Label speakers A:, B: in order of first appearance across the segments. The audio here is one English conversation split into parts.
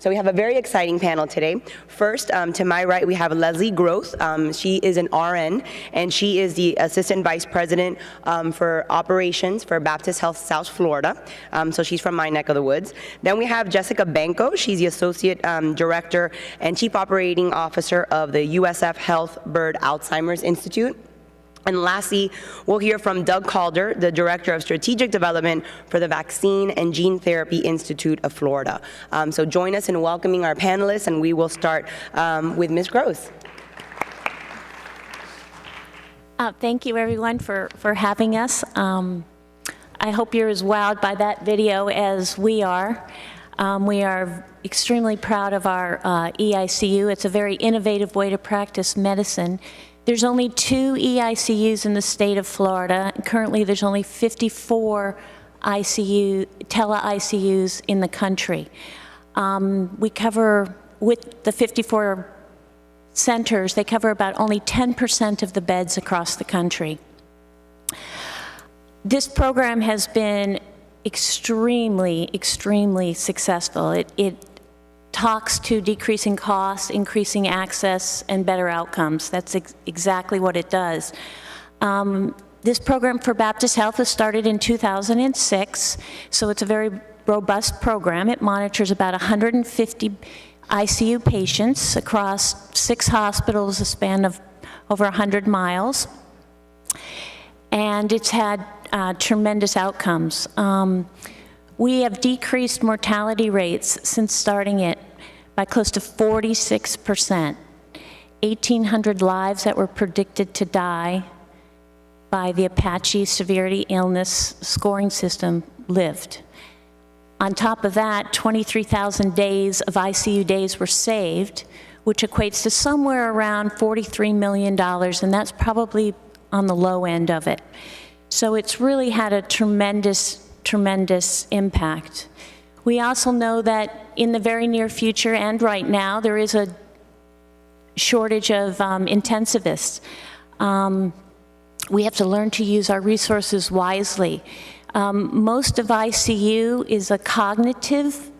A: So we have a very exciting panel today. First, to my right, we have Leslie Gross. She is an RN, and she is the Assistant Vice President for Operations for Baptist Health South Florida. So she's from my neck of the woods. Then we have Jessica Banco. She's the Associate Director and Chief Operating Officer of the USF Health Bird Alzheimer's Institute. And lastly, we'll hear from Doug Calder, the Director of Strategic Development for the Vaccine and Gene Therapy Institute of Florida. So join us in welcoming our panelists, and we will start with Ms. Gross.
B: Thank you, everyone, for having us. I hope you're as wowed by that video as we are. We are extremely proud of our EICU. It's a very innovative way to practice medicine. There's only 2 EICUs in the state of Florida. Currently, there's only 54 tele-ICUs in the country. We cover, with the 54 centers, they cover about only 10% of the beds across the country. This program has been extremely, extremely successful. It talks to decreasing costs, increasing access, and better outcomes. That's exactly what it does. This program for Baptist Health was started in 2006, so it's a very robust program. It monitors about 150 ICU patients across 6 hospitals, a span of over 100 miles. And it's had tremendous outcomes. We have decreased mortality rates since starting it by close to 46%. 1,800 lives that were predicted to die by the Apache Severity Illness Scoring System lived. On top of that, 23,000 days of ICU days were saved, which equates to somewhere around $43 million, and that's probably on the low end of it. So it's really had a tremendous impact. We also know that in the very near future and right now, there is a shortage of intensivists. We have to learn to use our resources wisely. Most of ICU is a cognitive,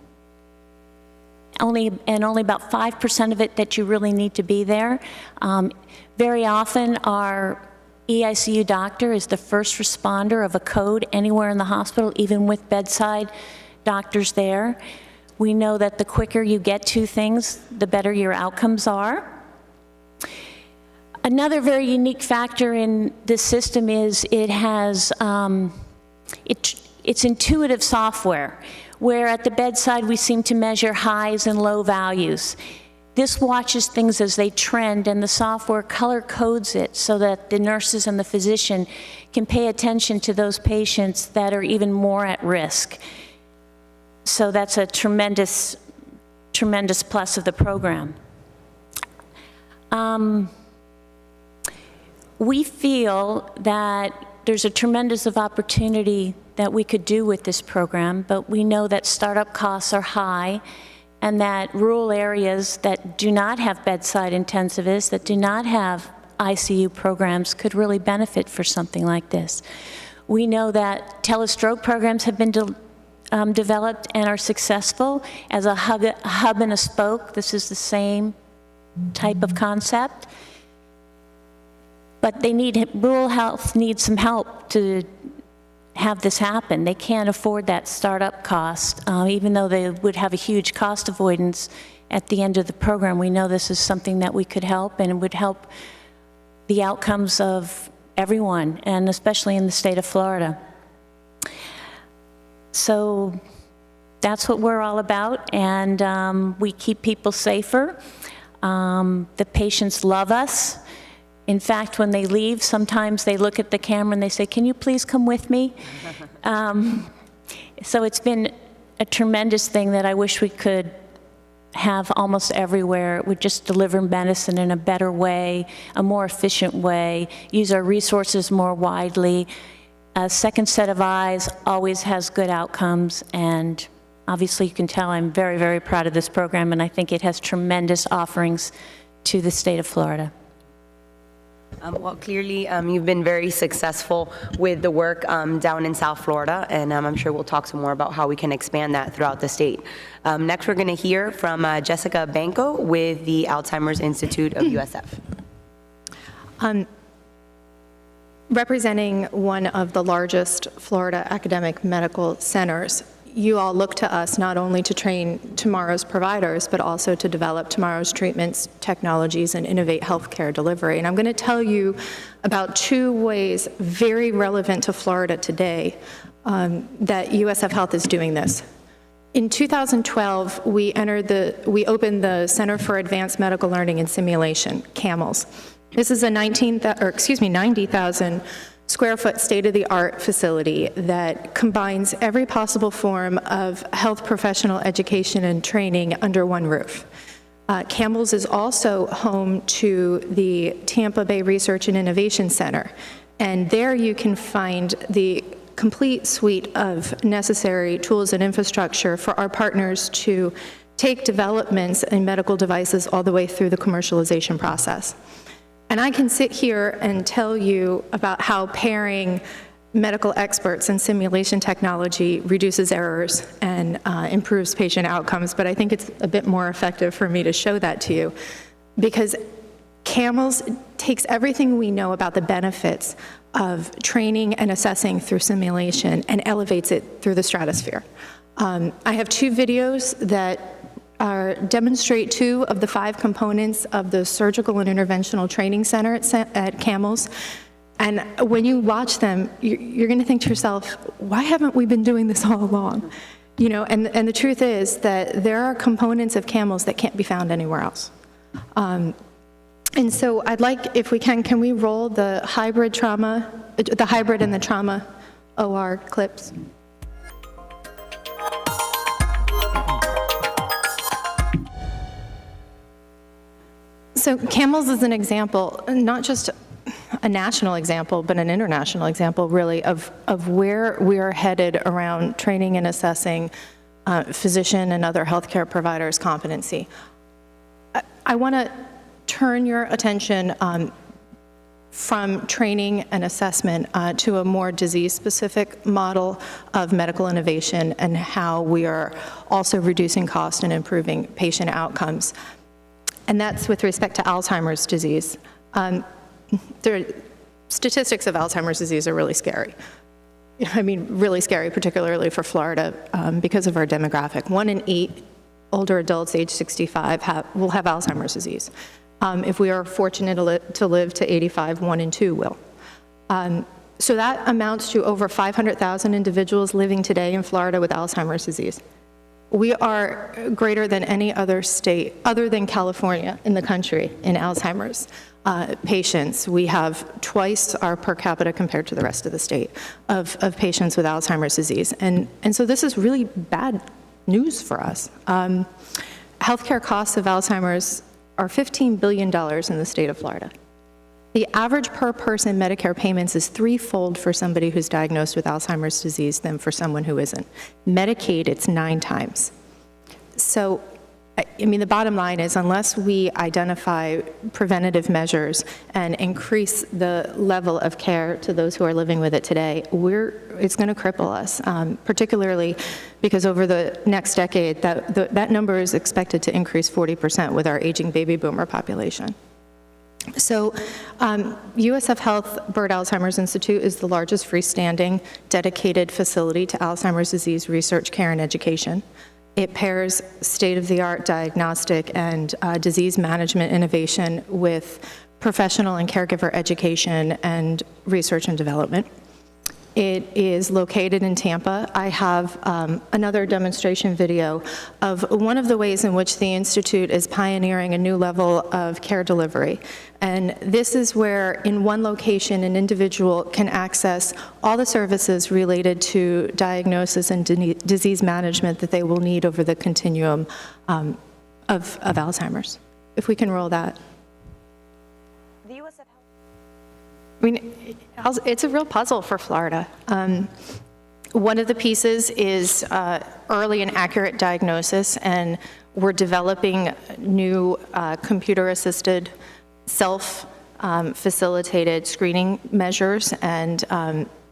B: only about 5% of it that you really need to be there. Very often our EICU doctor is the first responder of a code anywhere in the hospital, even with bedside doctors there. We know that the quicker you get to things, the better your outcomes are. Another very unique factor in this system is it has, it's intuitive software, where at the bedside we seem to measure highs and low values. This watches things as they trend, and the software color codes it so that the nurses and the physician can pay attention to those patients that are even more at risk. So that's a tremendous plus of the program. We feel that there's a tremendous of opportunity that we could do with this program, but we know that startup costs are high, and that rural areas that do not have bedside intensivists, that do not have ICU programs, could really benefit for something like this. We know that telestroke programs have been developed and are successful as a hub and a spoke. This is the same type of concept. But rural health needs some help to have this happen. They can't afford that startup cost, even though they would have a huge cost avoidance at the end of the program. We know this is something that we could help, and it would help the outcomes of everyone, and especially in the state of Florida. So that's what we're all about, and we keep people safer. The patients love us. In fact, when they leave, sometimes they look at the camera and they say, "Can you please come with me?" So it's been a tremendous thing that I wish we could have almost everywhere. It would just deliver medicine in a better way, a more efficient way, use our resources more widely. A second set of eyes always has good outcomes, and obviously you can tell I'm very, very proud of this program, and I think it has tremendous offerings to the state of Florida.
A: Well, clearly, you've been very successful with the work down in South Florida, and I'm sure we'll talk some more about how we can expand that throughout the state. Next, we're going to hear from Jessica Banco with the Alzheimer's Institute of USF.
C: Representing one of the largest Florida academic medical centers, you all look to us not only to train tomorrow's providers, but also to develop tomorrow's treatments, technologies, and innovate healthcare delivery. And I'm going to tell you about 2 ways very relevant to Florida today that USF Health is doing this. In 2012, we opened the Center for Advanced Medical Learning and Simulation, CAMLS. This is a 90,000 square foot state-of-the-art facility that combines every possible form of health professional education and training under one roof. CAMLS is also home to the Tampa Bay Research and Innovation Center, and there you can find the complete suite of necessary tools and infrastructure for our partners to take developments in medical devices all the way through the commercialization process. And I can sit here and tell you about how pairing medical experts and simulation technology reduces errors and improves patient outcomes, but I think it's a bit more effective for me to show that to you, because CAMLS takes everything we know about the benefits of training and assessing through simulation and elevates it through the stratosphere. I have 2 videos that demonstrate 2 of the 5 components of the Surgical and Interventional Training Center at CAMLS. And when you watch them, you're going to think to yourself, why haven't we been doing this all along? You know, and the truth is that there are components of CAMLS that can't be found anywhere else. And so I'd like, if we can we roll the hybrid and the trauma OR clips? So CAMLS is an example, not just a national example, but an international example, really, of where we are headed around training and assessing physician and other healthcare providers' competency. I want to turn your attention from training and assessment to a more disease-specific model of medical innovation and how we are also reducing cost and improving patient outcomes. And that's with respect to Alzheimer's disease. The statistics of Alzheimer's disease are really scary. I mean, really scary, particularly for Florida, because of our demographic. 1 in 8 older adults age 65 will have Alzheimer's disease. If we are fortunate to live to 85, 1 in 2 will. So that amounts to over 500,000 individuals living today in Florida with Alzheimer's disease. We are greater than any other state, other than California, in the country in Alzheimer's patients. We have twice our per capita compared to the rest of the state of patients with Alzheimer's disease. And so this is really bad news for us. Healthcare costs of Alzheimer's are $15 billion in the state of Florida. The average per person Medicare payments is 3-fold for somebody who's diagnosed with Alzheimer's disease than for someone who isn't. Medicaid, it's 9 times. So, I mean, the bottom line is unless we identify preventative measures and increase the level of care to those who are living with it today, it's going to cripple us, particularly because over the next decade, that number is expected to increase 40% with our aging baby boomer population. So USF Health Bird Alzheimer's Institute is the largest freestanding dedicated facility to Alzheimer's disease research, care, and education. It pairs state-of-the-art diagnostic and disease management innovation with professional and caregiver education and research and development. It is located in Tampa. I have another demonstration video of one of the ways in which the Institute is pioneering a new level of care delivery. And this is where, in one location, an individual can access all the services related to diagnosis and disease management that they will need over the continuum of Alzheimer's. If we can roll that. I mean, it's a real puzzle for Florida. One of the pieces is early and accurate diagnosis, and we're developing new computer-assisted facilitated screening measures and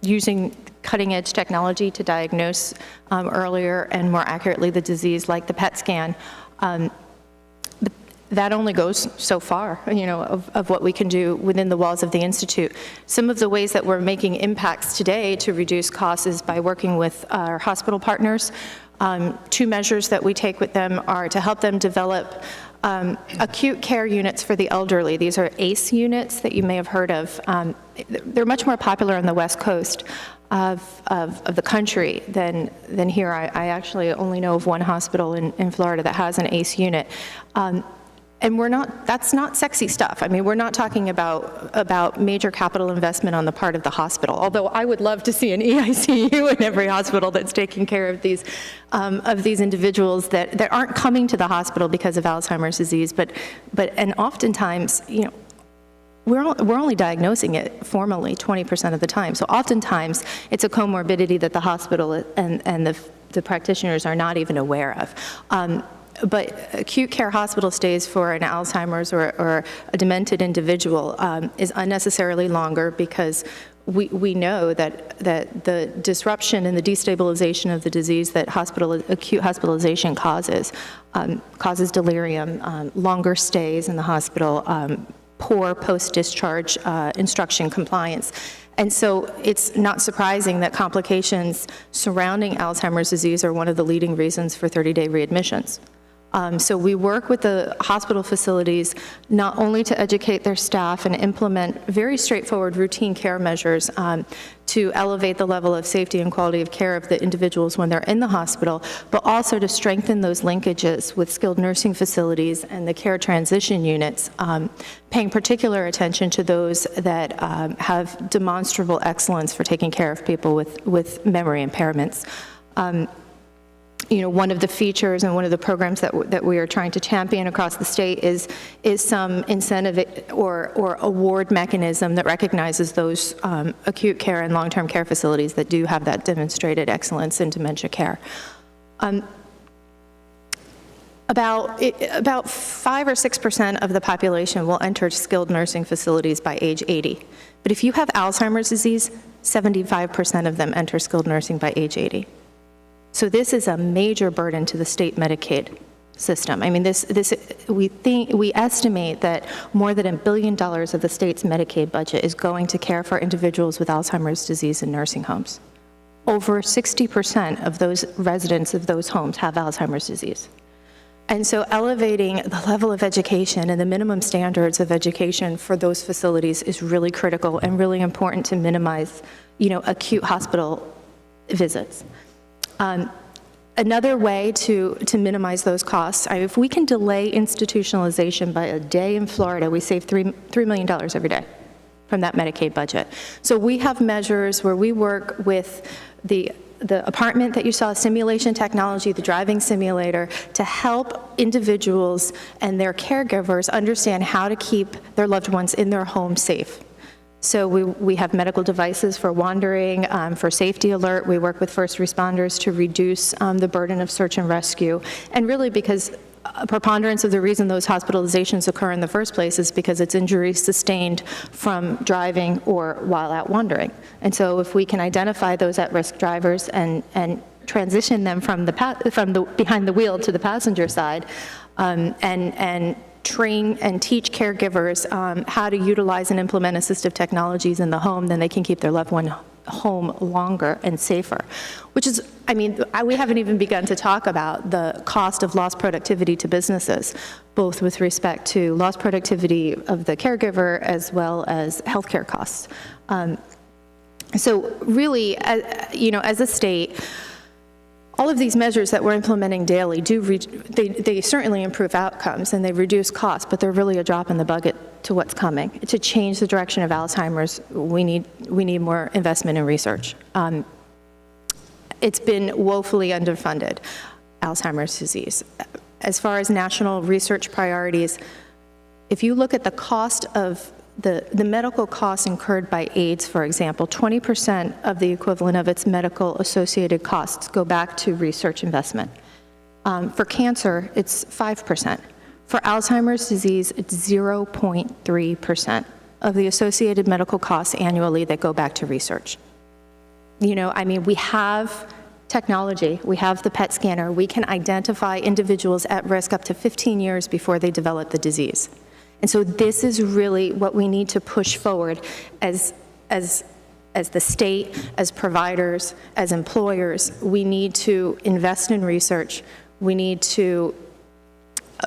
C: using cutting-edge technology to diagnose earlier and more accurately the disease, like the PET scan. But that only goes so far, of what we can do within the walls of the Institute. Some of the ways that we're making impacts today to reduce costs is by working with our hospital partners. Two measures that we take with them are to help them develop acute care units for the elderly. These are ACE units that you may have heard of. They're much more popular on the West Coast of the country than here. I actually only know of one hospital in Florida that has an ACE unit. And that's not sexy stuff. I mean, we're not talking about major capital investment on the part of the hospital, although I would love to see an EICU in every hospital that's taking care of these individuals that aren't coming to the hospital because of Alzheimer's disease, and oftentimes, we're only diagnosing it formally 20% of the time. So oftentimes, it's a comorbidity that the hospital and the practitioners are not even aware of. But acute care hospital stays for an Alzheimer's or a demented individual is unnecessarily longer because we know that the disruption and the destabilization of the disease that acute hospitalization causes delirium, longer stays in the hospital, poor post-discharge instruction compliance. And so it's not surprising that complications surrounding Alzheimer's disease are one of the leading reasons for 30-day readmissions. So we work with the hospital facilities not only to educate their staff and implement very straightforward routine care measures to elevate the level of safety and quality of care of the individuals when they're in the hospital, but also to strengthen those linkages with skilled nursing facilities and the care transition units, paying particular attention to those that have demonstrable excellence for taking care of people with memory impairments. One of the features and one of the programs that we are trying to champion across the state is some incentive or award mechanism that recognizes those acute care and long-term care facilities that do have that demonstrated excellence in dementia care. About 5 or 6% of the population will enter skilled nursing facilities by age 80. But if you have Alzheimer's disease, 75% of them enter skilled nursing by age 80. So this is a major burden to the state Medicaid system. I mean, we estimate that more than $1 billion of the state's Medicaid budget is going to care for individuals with Alzheimer's disease in nursing homes. Over 60% of those residents of those homes have Alzheimer's disease. And so elevating the level of education and the minimum standards of education for those facilities is really critical and really important to minimize, acute hospital visits. Another way to minimize those costs, if we can delay institutionalization by a day in Florida, we save $3 million every day from that Medicaid budget. So we have measures where we work with the apartment that you saw, simulation technology, the driving simulator, to help individuals and their caregivers understand how to keep their loved ones in their home safe. So we have medical devices for wandering, for safety alert. We work with first responders to reduce the burden of search and rescue. And really because a preponderance of the reason those hospitalizations occur in the first place is because it's injuries sustained from driving or while out wandering. And so if we can identify those at-risk drivers and transition them from the behind the wheel to the passenger side, and train and teach caregivers how to utilize and implement assistive technologies in the home, then they can keep their loved one home longer and safer. Which is, we haven't even begun to talk about the cost of lost productivity to businesses, both with respect to lost productivity of the caregiver as well as healthcare costs. So really, as a state, all of these measures that we're implementing daily they certainly improve outcomes and they reduce costs, but they're really a drop in the bucket to what's coming. To change the direction of Alzheimer's, we need more investment in research. It's been woefully underfunded, Alzheimer's disease. As far as national research priorities, if you look at the cost of the medical costs incurred by AIDS, for example, 20% of the equivalent of its medical associated costs go back to research investment. For cancer, it's 5%. For Alzheimer's disease, it's 0.3% of the associated medical costs annually that go back to research. You know, I mean, we have technology, we have the PET scanner, we can identify individuals at risk up to 15 years before they develop the disease. And so this is really what we need to push forward as the state, as providers, as employers. We need to invest in research. We need to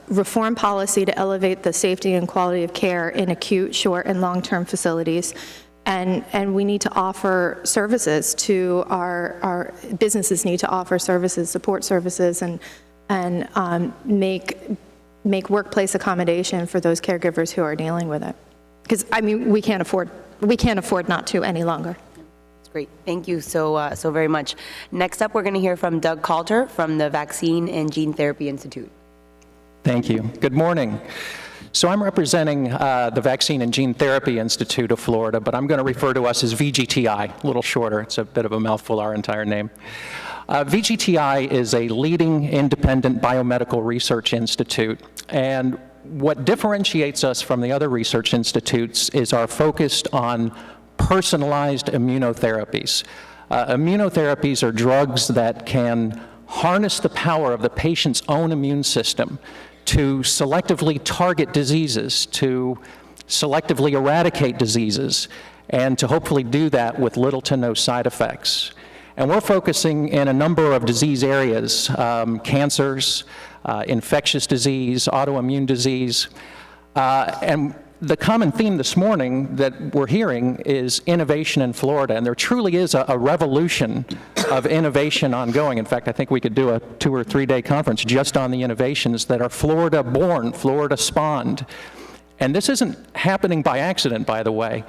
C: reform policy to elevate the safety and quality of care in acute, short, and long-term facilities. And we need to offer services to our businesses need to offer services, support services, and make workplace accommodation for those caregivers who are dealing with it. Because, I mean, we can't afford not to any longer.
A: That's great. Thank you so very much. Next up, we're going to hear from Doug Calter from the Vaccine and Gene Therapy Institute.
D: Thank you. Good morning. So I'm representing the Vaccine and Gene Therapy Institute of Florida, but I'm going to refer to us as VGTI, a little shorter. It's a bit of a mouthful, our entire name. VGTI is a leading independent biomedical research institute, and what differentiates us from the other research institutes is our focus on personalized immunotherapies. Immunotherapies are drugs that can harness the power of the patient's own immune system to selectively target diseases, to selectively eradicate diseases, and to hopefully do that with little to no side effects. And we're focusing in a number of disease areas, cancers, infectious disease, autoimmune disease, and the common theme this morning that we're hearing is innovation in Florida, and there truly is a revolution of innovation ongoing. In fact, I think we could do a 2 or 3 day conference just on the innovations that are Florida-born, Florida-spawned. And this isn't happening by accident, by the way.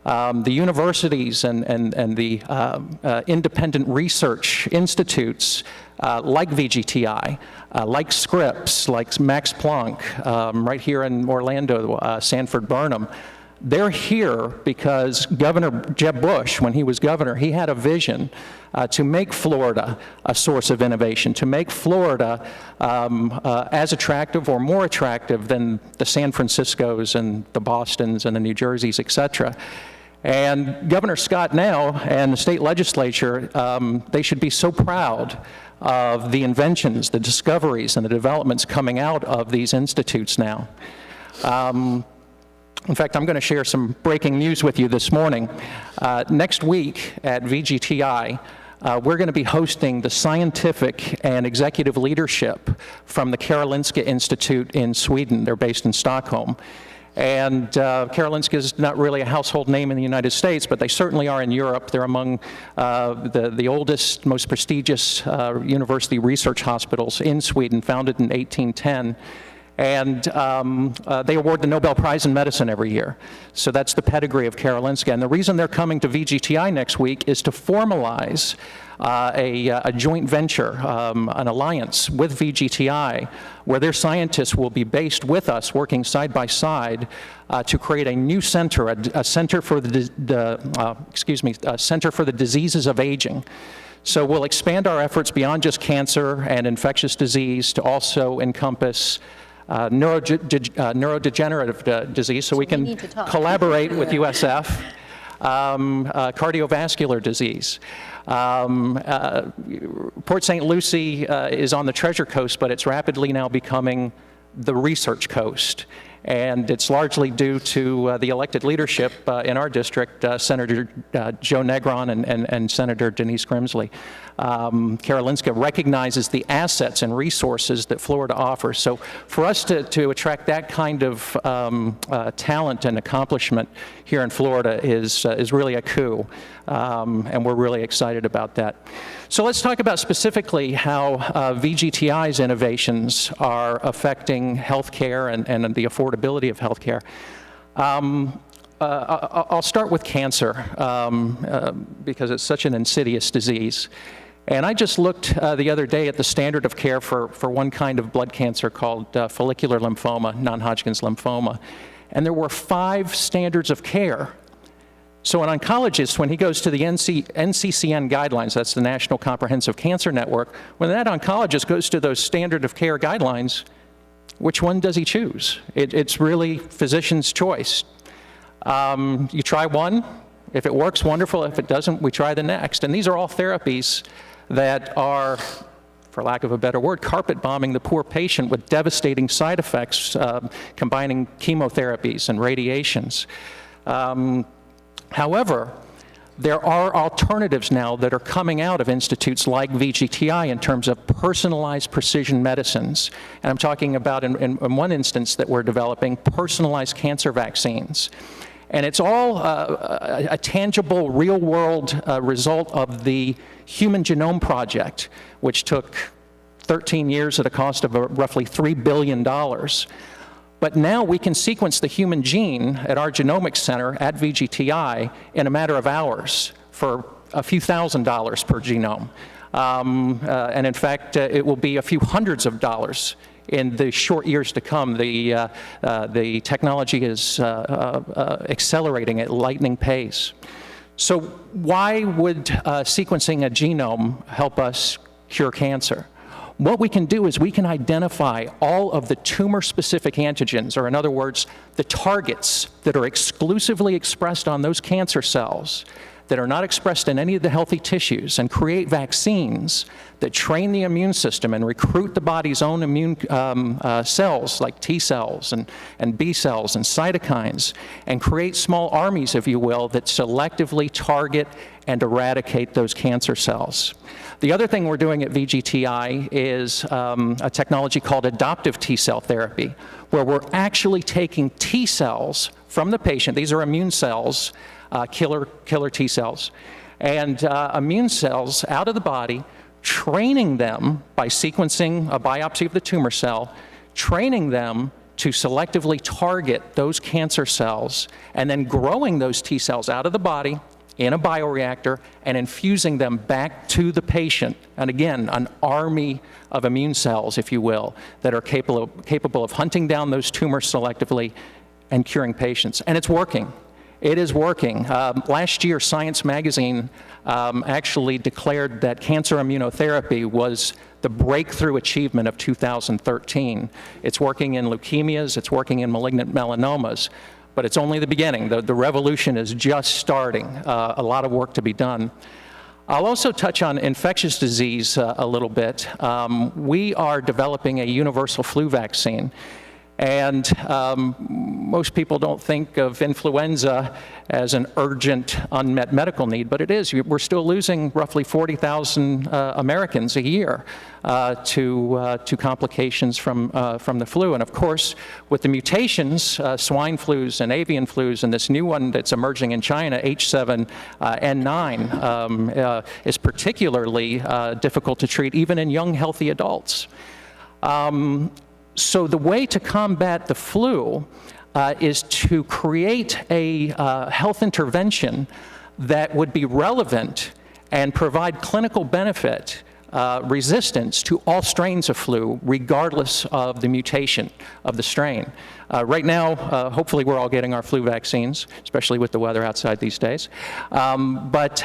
D: The universities and the independent research institutes like VGTI, like Scripps, like Max Planck, right here in Orlando, Sanford Burnham, they're here because Governor Jeb Bush, when he was governor, he had a vision to make Florida a source of innovation, to make Florida as attractive or more attractive than the San Franciscos and the Bostons and the New Jerseys, et cetera. And Governor Scott now and the state legislature, they should be so proud of the inventions, the discoveries, and the developments coming out of these institutes now. In fact, I'm going to share some breaking news with you this morning. Next week at VGTI, we're going to be hosting the scientific and executive leadership from the Karolinska Institute in Sweden. They're based in Stockholm. And Karolinska is not really a household name in the United States, but they certainly are in Europe. They're among the oldest, most prestigious university research hospitals in Sweden, founded in 1810. And they award the Nobel Prize in Medicine every year. So that's the pedigree of Karolinska. And the reason they're coming to VGTI next week is to formalize a joint venture, an alliance with VGTI, where their scientists will be based with us, working side by side to create a new center, a center for a center for the diseases of aging. So we'll expand our efforts beyond just cancer and infectious disease to also encompass neurodegenerative disease, so we can collaborate with USF, cardiovascular disease. Port St. Lucie is on the Treasure Coast, but it's rapidly now becoming the research coast. And it's largely due to the elected leadership in our district, Senator Joe Negron and Senator Denise Grimsley. Karolinska recognizes the assets and resources that Florida offers. So for us to attract that kind of talent and accomplishment here in Florida is really a coup, and we're really excited about that. So let's talk about specifically how VGTI's innovations are affecting healthcare and the affordability of healthcare. I'll start with cancer because it's such an insidious disease. And I just looked the other day at the standard of care for one kind of blood cancer called follicular lymphoma, non-Hodgkin's lymphoma. And there were 5 standards of care. So an oncologist, when he goes to the NCCN guidelines, that's the National Comprehensive Cancer Network, when that oncologist goes to those standard of care guidelines, which one does he choose? It's really physician's choice. You try one. If it works, wonderful. If it doesn't, we try the next. And these are all therapies that are, for lack of a better word, carpet bombing the poor patient with devastating side effects, combining chemotherapies and radiations. However, there are alternatives now that are coming out of institutes like VGTI in terms of personalized precision medicines. And I'm talking about, in one instance that we're developing, personalized cancer vaccines. And it's all a tangible, real-world result of the Human Genome Project, which took 13 years at a cost of roughly $3 billion. But now we can sequence the human gene at our genomics center at VGTI in a matter of hours for a few $1,000s per genome. And in fact, it will be a few hundreds of dollars in the short years to come. The technology is accelerating at lightning pace. So why would sequencing a genome help us cure cancer? What we can do is we can identify all of the tumor-specific antigens, or in other words, the targets that are exclusively expressed on those cancer cells that are not expressed in any of the healthy tissues, and create vaccines that train the immune system and recruit the body's own immune cells, like T cells and B cells and cytokines, and create small armies, if you will, that selectively target and eradicate those cancer cells. The other thing we're doing at VGTI is a technology called adoptive T cell therapy, where we're actually taking T cells from the patient. These are immune cells, killer T cells, and immune cells out of the body, training them by sequencing a biopsy of the tumor cell, training them to selectively target those cancer cells, and then growing those T cells out of the body in a bioreactor and infusing them back to the patient. And again, an army of immune cells, if you will, that are capable of hunting down those tumors selectively and curing patients. And it's working. It is working. Last year, Science magazine actually declared that cancer immunotherapy was the breakthrough achievement of 2013. It's working in leukemias, it's working in malignant melanomas, but it's only the beginning. The revolution is just starting. A lot of work to be done. I'll also touch on infectious disease a little bit. We are developing a universal flu vaccine. And most people don't think of influenza as an urgent, unmet medical need, but it is. We're still losing roughly 40,000 Americans a year to complications from the flu. And of course, with the mutations, swine flus and avian flus, and this new one that's emerging in China, H7N9, is particularly difficult to treat, even in young, healthy adults. So the way to combat the flu is to create a health intervention that would be relevant and provide clinical benefit, resistance to all strains of flu, regardless of the mutation of the strain. Right now, hopefully we're all getting our flu vaccines, especially with the weather outside these days. But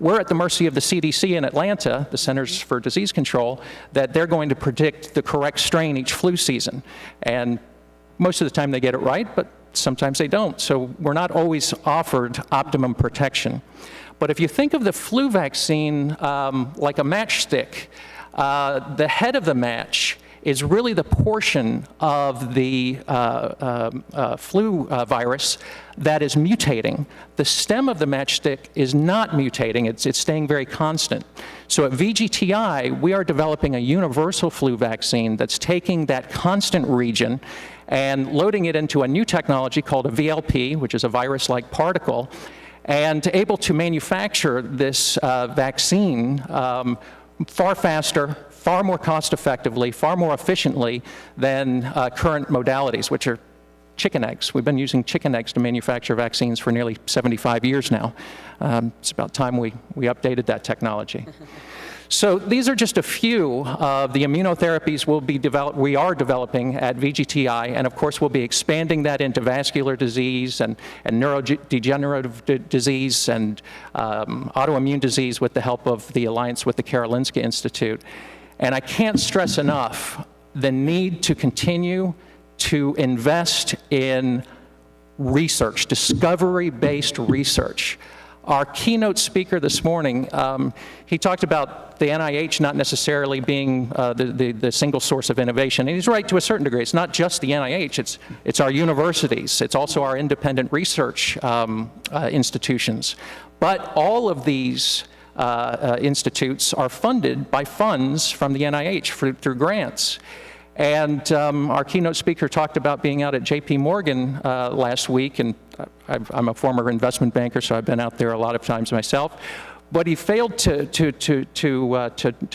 D: we're at the mercy of the CDC in Atlanta, the Centers for Disease Control, that they're going to predict the correct strain each flu season. And most of the time they get it right, but sometimes they don't. So we're not always offered optimum protection. But if you think of the flu vaccine like a matchstick, the head of the match is really the portion of the flu virus that is mutating. The stem of the matchstick is not mutating, it's staying very constant. So at VGTI, we are developing a universal flu vaccine that's taking that constant region and loading it into a new technology called a VLP, which is a virus-like particle, and able to manufacture this vaccine far faster, far more cost-effectively, far more efficiently than current modalities, which are chicken eggs. We've been using chicken eggs to manufacture vaccines for nearly 75 years now. It's about time we updated that technology. So these are just a few of the immunotherapies we are developing at VGTI, and of course we'll be expanding that into vascular disease and neurodegenerative disease and autoimmune disease with the help of the alliance with the Karolinska Institute. And I can't stress enough the need to continue to invest in research, discovery-based research. Our keynote speaker this morning, he talked about the NIH not necessarily being the single source of innovation. And he's right to a certain degree. It's not just the NIH, it's our universities. It's also our independent research institutions. But all of these institutes are funded by funds from the NIH through grants. And our keynote speaker talked about being out at JP Morgan last week, and I'm a former investment banker, so I've been out there a lot of times myself. What he failed to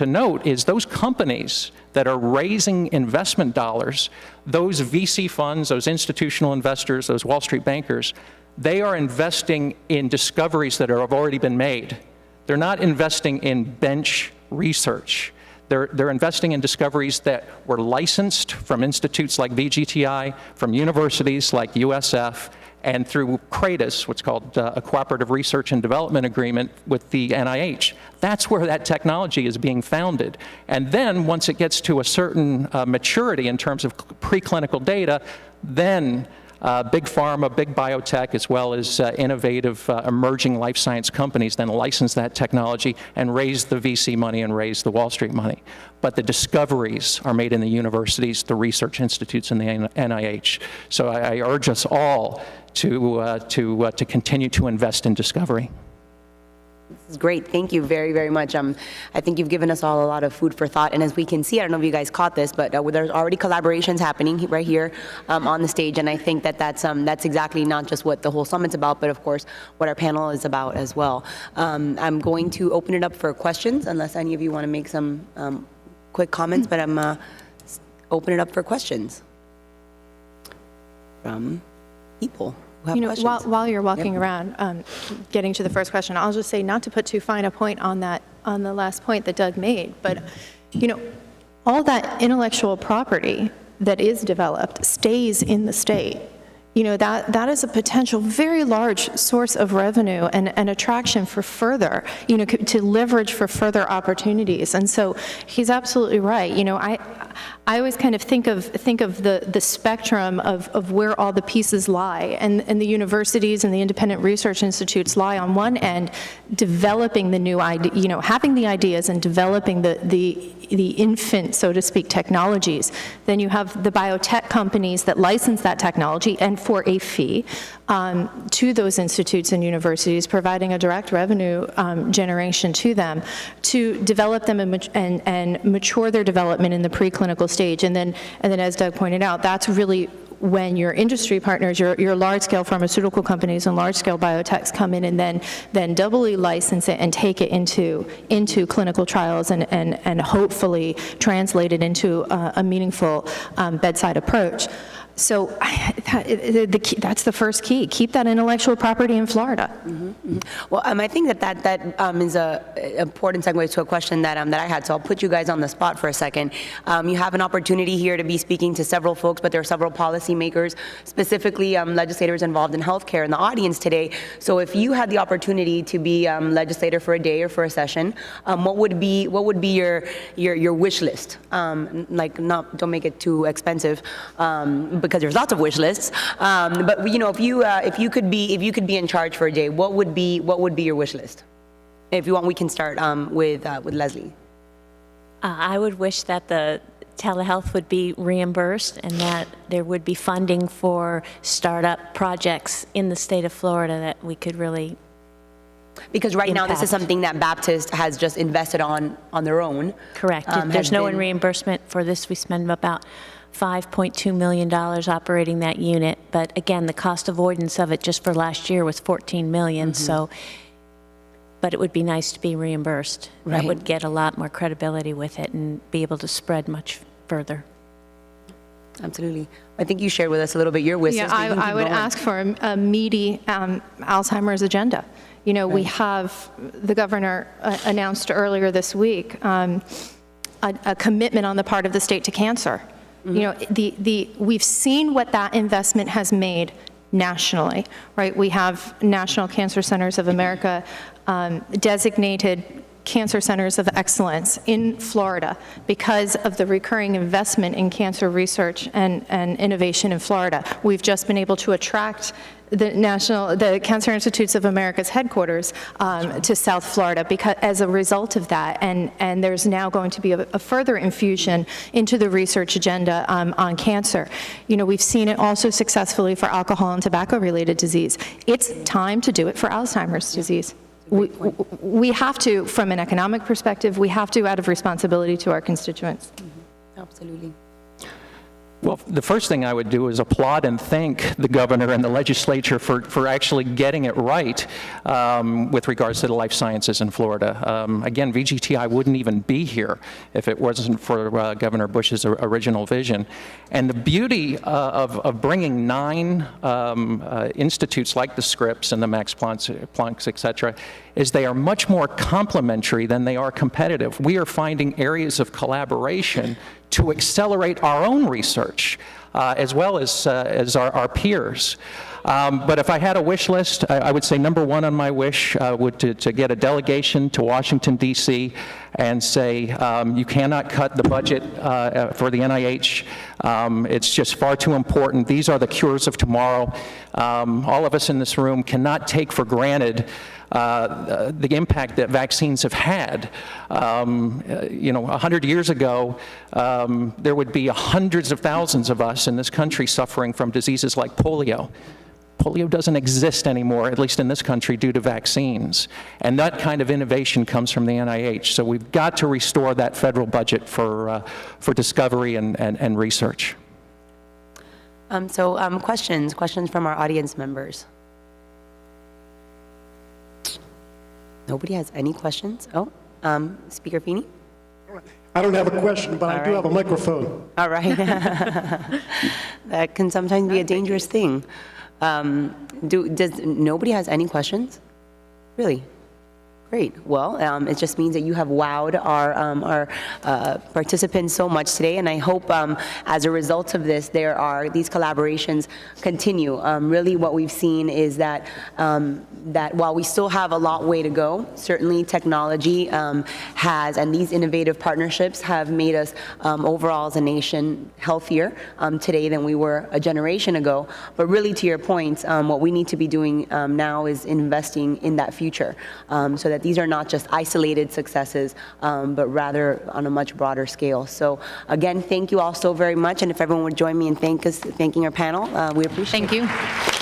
D: note is those companies that are raising investment dollars, those VC funds, those institutional investors, those Wall Street bankers, they are investing in discoveries that have already been made. They're not investing in bench research. They're investing in discoveries that were licensed from institutes like VGTI, from universities like USF, and through CRADIS, what's called a Cooperative Research and Development Agreement with the NIH. That's where that technology is being founded. And then once it gets to a certain maturity in terms of preclinical data, then big pharma, big biotech, as well as innovative emerging life science companies then license that technology and raise the VC money and raise the Wall Street money. But the discoveries are made in the universities, the research institutes, and the NIH. So I urge us all to continue to invest in discovery.
A: This is great. Thank you very, very much. I think you've given us all a lot of food for thought. And as we can see, I don't know if you guys caught this, but there's already collaborations happening right here on the stage. And I think that that's exactly not just what the whole summit's about, but of course, what our panel is about as well. I'm going to open it up for questions, unless any of you want to make some quick comments, but I'm open it up for questions from people.
C: While you're walking around, getting to the first question, I'll just say, not to put too fine a point on the last point that Doug made, but all that intellectual property that is developed stays in the state. That is a potential very large source of revenue and attraction for further, to leverage for further opportunities. And so he's absolutely right. I always kind of think of the spectrum of where all the pieces lie, and the universities and the independent research institutes lie on one end, developing the new idea, having the ideas and developing the infant, so to speak, technologies. Then you have the biotech companies that license that technology, and for a fee, to those institutes and universities, providing a direct revenue generation to them to develop them and mature their development in the preclinical stage. And then as Doug pointed out, that's really when your industry partners, your large-scale pharmaceutical companies and large-scale biotechs come in and then doubly license it and take it into clinical trials and hopefully translate it into a meaningful bedside approach. So that's the first key. Keep that intellectual property in Florida.
A: Mm-hmm, mm-hmm. Well, I think that is an important segue to a question that I had, so I'll put you guys on the spot for a second. You have an opportunity here to be speaking to several folks, but there are several policymakers, specifically legislators involved in healthcare in the audience today. So if you had the opportunity to be legislator for a day or for a session, what would be your wish list? Don't make it too expensive, because there's lots of wish lists. But if you could be in charge for a day, what would be your wish list? If you want, we can start with Leslie.
B: I would wish that the telehealth would be reimbursed and that there would be funding for startup projects in the state of Florida that we could really
A: Because right now, this is
B: impact.
A: something that Baptist has just invested on their own.
B: Correct. There's no reimbursement for this. We spend about $5.2 million operating that unit. But again, the cost avoidance of it just for last year was $14 million.
A: Mm-hmm.
B: So, but it would be nice to be reimbursed.
A: Right.
B: That would get a lot more credibility with it and be able to spread much further.
A: Absolutely. I think you shared with us a little bit your wish list.
C: Yeah, I would ask for a meaty Alzheimer's agenda. We have, the governor announced earlier this week, a commitment on the part of the state to cancer. Mm-hmm. We've seen what that investment has made nationally, right? We have National Cancer Centers of America designated cancer centers of excellence in Florida because of the recurring investment in cancer research and innovation in Florida. We've just been able to attract the Cancer Institutes of America's headquarters to South Florida because as a result of that, and there's now going to be a further infusion into the research agenda on cancer. You know, we've seen it also successfully for alcohol and tobacco-related disease. It's time to do it for Alzheimer's disease. We have to, from an economic perspective, we have to out of responsibility to our constituents.
A: Absolutely.
D: Well, the first thing I would do is applaud and thank the governor and the legislature for actually getting it right with regards to the life sciences in Florida. Again, VGTI wouldn't even be here if it wasn't for Governor Bush's original vision. And the beauty of bringing 9 institutes like the Scripps and the Max Planck's, et cetera, is they are much more complementary than they are competitive. We are finding areas of collaboration to accelerate our own research, as well as our peers. But if I had a wish list, I would say number 1 on my wish would to get a delegation to Washington, D.C. and say, you cannot cut the budget for the NIH. It's just far too important. These are the cures of tomorrow. All of us in this room cannot take for granted the impact that vaccines have had. 100 years ago, there would be hundreds of thousands of us in this country suffering from diseases like polio. Polio doesn't exist anymore, at least in this country, due to vaccines. And that kind of innovation comes from the NIH. So we've got to restore that federal budget for discovery and research.
A: Questions from our audience members. Nobody has any questions? Oh, Speaker Feeney?
E: I don't have a question, but I do have a microphone.
A: All right. That can sometimes be a dangerous thing. Does nobody has any questions? Really? Great. Well, it just means that you have wowed our participants so much today, and I hope as a result of this, these collaborations continue. Really, what we've seen is that that while we still have a long way to go, certainly technology has, and these innovative partnerships have made us overall as a nation healthier today than we were a generation ago. But really, to your point, what we need to be doing now is investing in that future, so that these are not just isolated successes, but rather on a much broader scale. So again, thank you all so very much, and if everyone would join me in thanking our panel, we appreciate it.
C: Thank you.